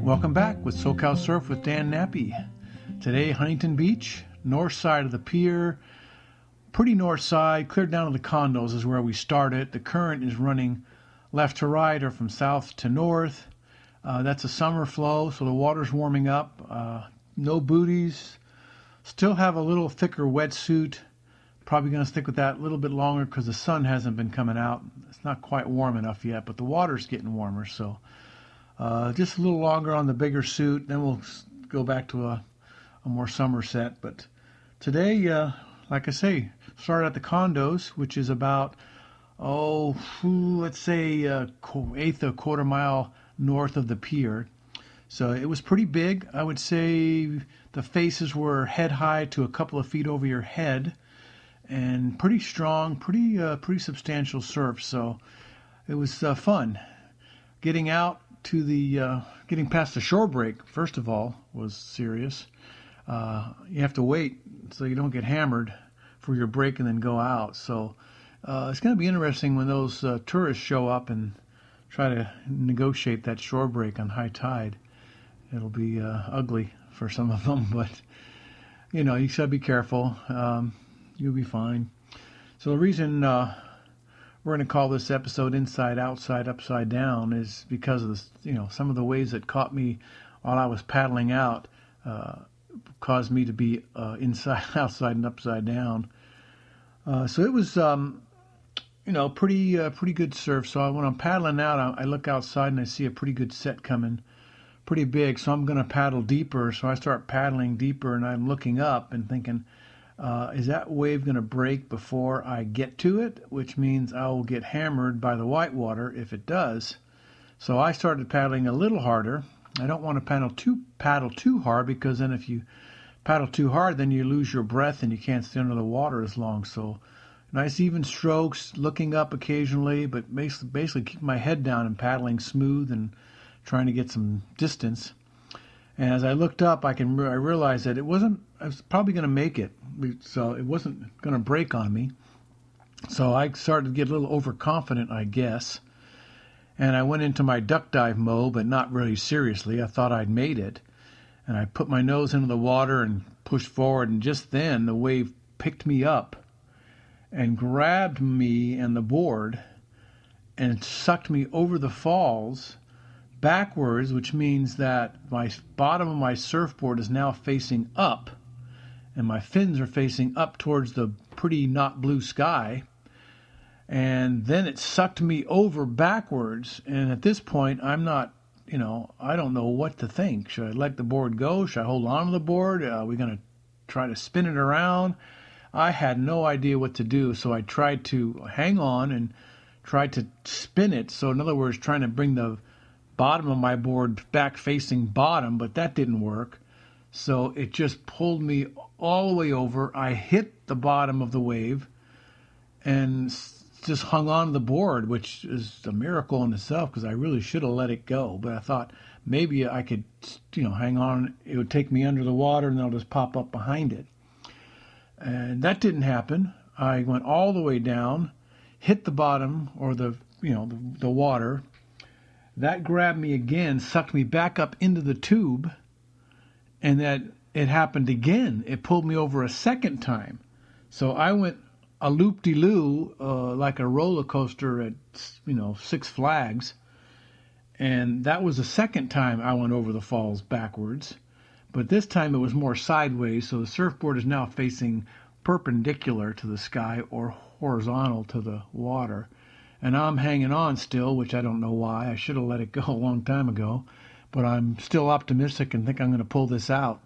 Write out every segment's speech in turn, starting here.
Welcome back with SoCal Surf with Dan Nappy. Today, Huntington Beach, north side of the pier, pretty north side, cleared down to the condos is where we started. The current is running left to right or from south to north. That's a summer flow, so the water's warming up. No booties. Still have a little thicker wetsuit. Probably going to stick with that a little bit longer because the sun hasn't been coming out. It's not quite warm enough yet, but the water's getting warmer, so just a little longer on the bigger suit. Then we'll go back to a more summer set. But today, like I say, started at the condos, which is about, let's say eighth of a quarter mile north of the pier. So it was pretty big. I would say the faces were head high to a couple of feet over your head, and pretty strong, pretty substantial surf. So it was fun. Getting out to the, getting past the shore break, first of all, was serious. You have to wait so you don't get hammered for your break and then go out. So it's going to be interesting when those tourists show up and try to negotiate that shore break on high tide. It'll be ugly for some of them, but you know, you got to be careful. You'll be fine. So the reason we're going to call this episode Inside, Outside, Upside Down is because of this, some of the waves that caught me while I was paddling out caused me to be inside, outside, and upside down. So it was, pretty good surf. So when I'm paddling out, I look outside and I see a pretty good set coming, pretty big. So I'm going to paddle deeper. So I start paddling deeper and I'm looking up and thinking, is that wave going to break before I get to it? Which means I will get hammered by the whitewater if it does. So I started paddling a little harder. I don't want to paddle too hard, because then if you paddle too hard, then you lose your breath and you can't stay under the water as long. So nice even strokes, looking up occasionally, but basically keep my head down and paddling smooth and trying to get some distance. And as I looked up, I realized that I was probably going to make it, so it wasn't going to break on me. So I started to get a little overconfident, I guess. And I went into my duck dive mode, but not really seriously. I thought I'd made it. And I put my nose into the water and pushed forward, and just then the wave picked me up and grabbed me and the board and sucked me over the falls backwards, which means that my bottom of my surfboard is now facing up and my fins are facing up towards the pretty not blue sky. And then it sucked me over backwards. And at this point, I'm not, I don't know what to think. Should I let the board go? Should I hold on to the board? Are we going to try to spin it around? I had no idea what to do. So I tried to hang on and tried to spin it. So in other words, trying to bring the bottom of my board back facing bottom, but that didn't work. So it just pulled me all the way over. I hit the bottom of the wave and just hung on to the board, which is a miracle in itself, because I really should have let it go. But I thought maybe I could, hang on. It would take me under the water and then I'll just pop up behind it. And that didn't happen. I went all the way down, hit the bottom or the water. That grabbed me again, sucked me back up into the tube, and that it happened again. It pulled me over a second time. So I went a loop-de-loo, like a roller coaster at, Six Flags. And that was the second time I went over the falls backwards. But this time it was more sideways, so the surfboard is now facing perpendicular to the sky or horizontal to the water. And I'm hanging on still, which I don't know why. I should have let it go a long time ago. But I'm still optimistic and think I'm going to pull this out.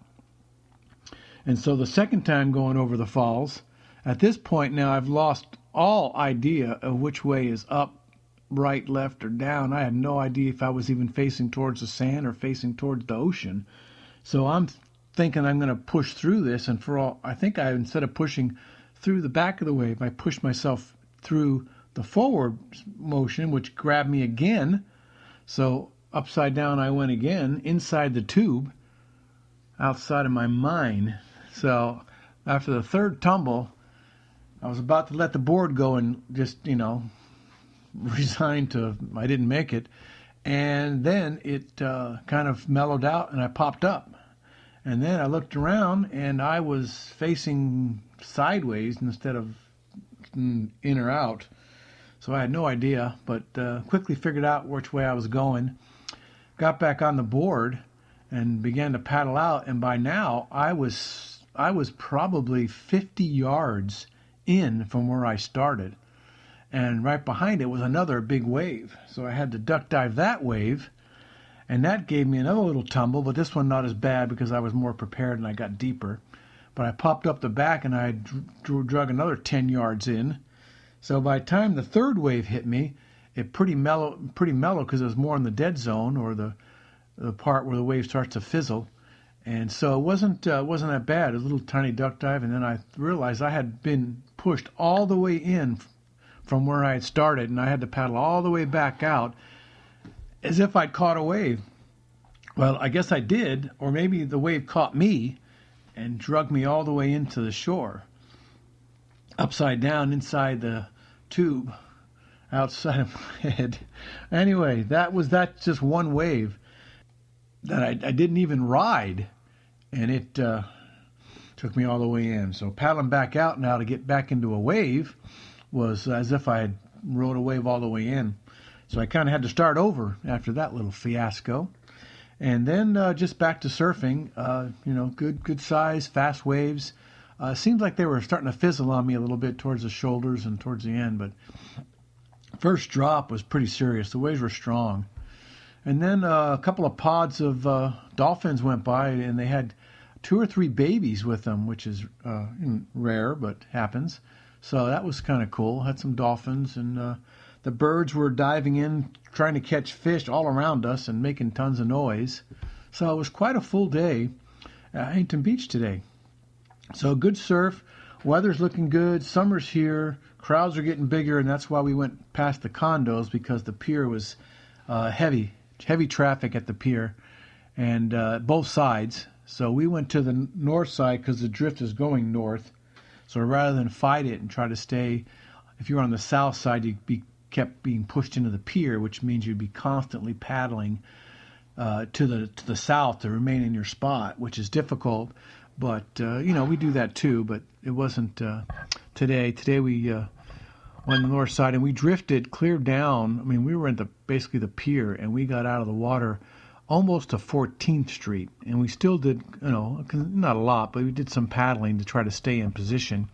And so the second time going over the falls, at this point now I've lost all idea of which way is up, right, left, or down. I had no idea if I was even facing towards the sand or facing towards the ocean. So I'm thinking I'm going to push through this. And instead of pushing through the back of the wave, I pushed myself through the forward motion, which grabbed me again. So upside down I went again, inside the tube, outside of my mind. So after the third tumble, I was about to let the board go and just, resign to I didn't make it. And then it kind of mellowed out and I popped up. And then I looked around and I was facing sideways instead of in or out. So I had no idea, but quickly figured out which way I was going. Got back on the board and began to paddle out. And by now I was probably 50 yards in from where I started. And right behind it was another big wave. So I had to duck dive that wave. And that gave me another little tumble, but this one not as bad because I was more prepared and I got deeper. But I popped up the back and I drug another 10 yards in. So by the time the third wave hit me, it pretty mellow because it was more in the dead zone, or the part where the wave starts to fizzle. And so it wasn't that bad. It was a little tiny duck dive, and then I realized I had been pushed all the way in from where I had started, and I had to paddle all the way back out as if I'd caught a wave. Well, I guess I did, or maybe the wave caught me and dragged me all the way into the shore, upside down inside the tube, outside of my head. Anyway, that's just one wave that I didn't even ride, and it took me all the way in. So paddling back out now to get back into a wave was as if I had rode a wave all the way in. So I kind of had to start over after that little fiasco. And then just back to surfing, good size, fast waves. Seems like they were starting to fizzle on me a little bit towards the shoulders and towards the end, but first drop was pretty serious. The waves were strong. And then a couple of pods of dolphins went by, and they had 2 or 3 babies with them, which is rare, but happens. So that was kind of cool. Had some dolphins, and the birds were diving in, trying to catch fish all around us and making tons of noise. So it was quite a full day at Huntington Beach today. So good surf, weather's looking good, summer's here, crowds are getting bigger, and that's why we went past the condos, because the pier was heavy traffic at the pier, and both sides. So we went to the north side because the drift is going north. So rather than fight it and try to stay, if you were on the south side, you'd be kept being pushed into the pier, which means you'd be constantly paddling to the south to remain in your spot, which is difficult. But we do that too. But it wasn't today. Today we went on the north side and we drifted clear down. I mean, we were at basically the pier, and we got out of the water almost to 14th Street, and we still did, not a lot, but we did some paddling to try to stay in position.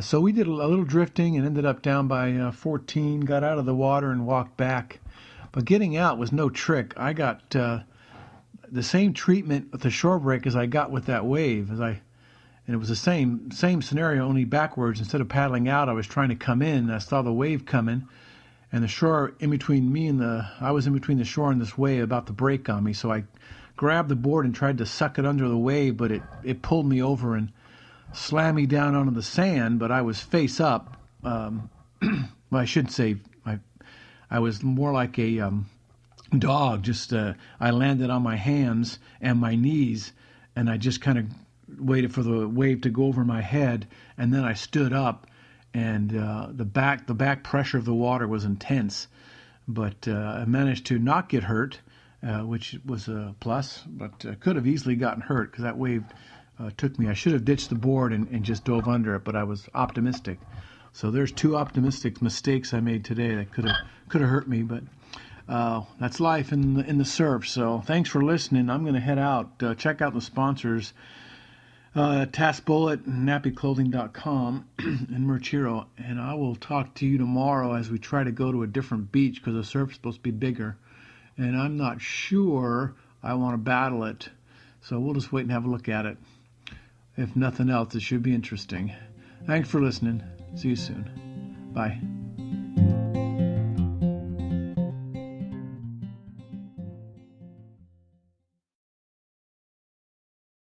So we did a little drifting and ended up down by 14, got out of the water and walked back. But getting out was no trick. I got the same treatment with the shore break as I got with that wave. And it was the same scenario, only backwards. Instead of paddling out, I was trying to come in. I saw the wave coming, and the shore in between me and I was in between the shore and this wave about to break on me. So I grabbed the board and tried to suck it under the wave, but it pulled me over and slammed me down onto the sand. But I was face up. Well, I should say I was more like a dog. Just I landed on my hands and my knees, and I just kind of waited for the wave to go over my head, and then I stood up. And the back pressure of the water was intense, but I managed to not get hurt, which was a plus. But could have easily gotten hurt because that wave took me. I should have ditched the board and just dove under it, but I was optimistic. So there's 2 optimistic mistakes I made today that could have hurt me. But that's life in the surf. So thanks for listening. I'm going to head out. Check out the sponsors. Task Bullet, nappyclothing.com, and Merch Hero. And I will talk to you tomorrow as we try to go to a different beach because the surf's supposed to be bigger. And I'm not sure I want to battle it. So we'll just wait and have a look at it. If nothing else, it should be interesting. Thanks for listening. See you soon. Bye.